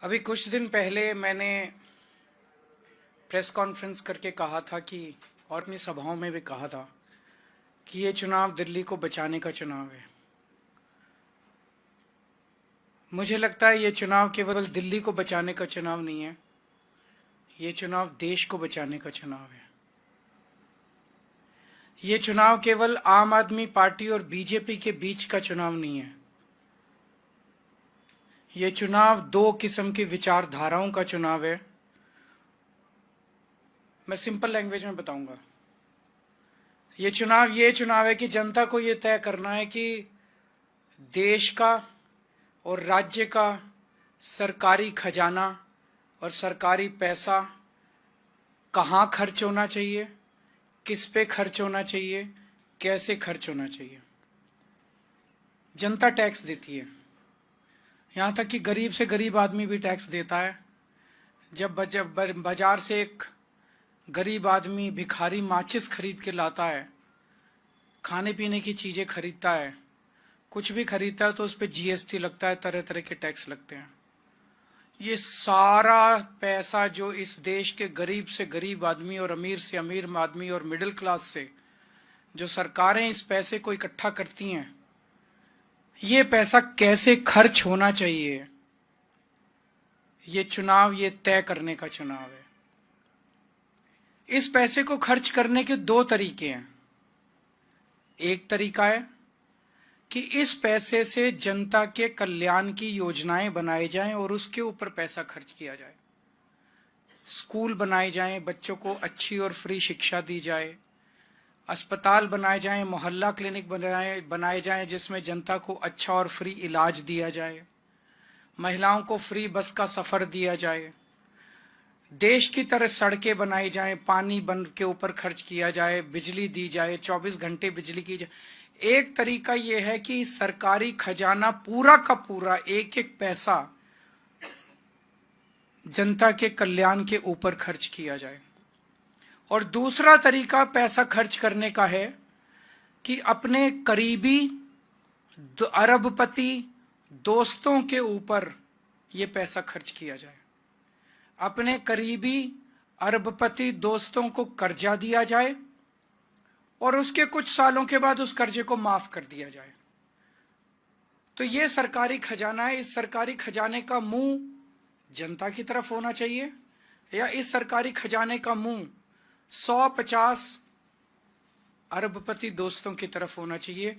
अभी कुछ दिन पहले मैंने प्रेस कॉन्फ्रेंस करके कहा था कि, और अपनी सभाओं में भी कहा था कि ये चुनाव दिल्ली को बचाने का चुनाव है। मुझे लगता है ये चुनाव केवल दिल्ली को बचाने का चुनाव नहीं है, ये चुनाव देश को बचाने का चुनाव है। ये चुनाव केवल आम आदमी पार्टी और बीजेपी के बीच का चुनाव नहीं है, ये चुनाव दो किस्म की विचारधाराओं का चुनाव है। मैं सिंपल लैंग्वेज में बताऊंगा। ये चुनाव है कि जनता को ये तय करना है कि देश का और राज्य का सरकारी खजाना और सरकारी पैसा कहाँ खर्च होना चाहिए, किस पे खर्च होना चाहिए, कैसे खर्च होना चाहिए। जनता टैक्स देती है, यहाँ तक कि गरीब से गरीब आदमी भी टैक्स देता है। जब बाजार से एक गरीब आदमी भिखारी माचिस खरीद के लाता है, खाने पीने की चीजें खरीदता है, कुछ भी खरीदता है तो उस पर जीएसटी लगता है, तरह तरह के टैक्स लगते हैं। ये सारा पैसा जो इस देश के गरीब से गरीब आदमी और अमीर से अमीर आदमी और मिडिल क्लास से जो सरकारें इस पैसे को इकट्ठा करती हैं, ये पैसा कैसे खर्च होना चाहिए, ये चुनाव ये तय करने का चुनाव है। इस पैसे को खर्च करने के दो तरीके हैं। एक तरीका है कि इस पैसे से जनता के कल्याण की योजनाएं बनाई जाएं और उसके ऊपर पैसा खर्च किया जाए। स्कूल बनाए जाएं, बच्चों को अच्छी और फ्री शिक्षा दी जाए, अस्पताल बनाए जाएं, मोहल्ला क्लिनिक बनाए जाएं जिसमें जनता को अच्छा और फ्री इलाज दिया जाए, महिलाओं को फ्री बस का सफर दिया जाए, देश की तरह सड़कें बनाई जाएं, पानी बंद के ऊपर खर्च किया जाए, बिजली दी जाए, 24 घंटे बिजली की जाए। एक तरीका यह है कि सरकारी खजाना पूरा का पूरा एक एक पैसा जनता के कल्याण के ऊपर खर्च किया जाए। और दूसरा तरीका पैसा खर्च करने का है कि अपने करीबी अरबपति दोस्तों के ऊपर यह पैसा खर्च किया जाए। अपने करीबी अरबपति दोस्तों को कर्जा दिया जाए और उसके कुछ सालों के बाद उस कर्जे को माफ कर दिया जाए। तो ये सरकारी खजाना है। इस सरकारी खजाने का मुंह जनता की तरफ होना चाहिए या इस सरकारी खजाने का मुंह 150 अरबपति दोस्तों की तरफ होना चाहिए।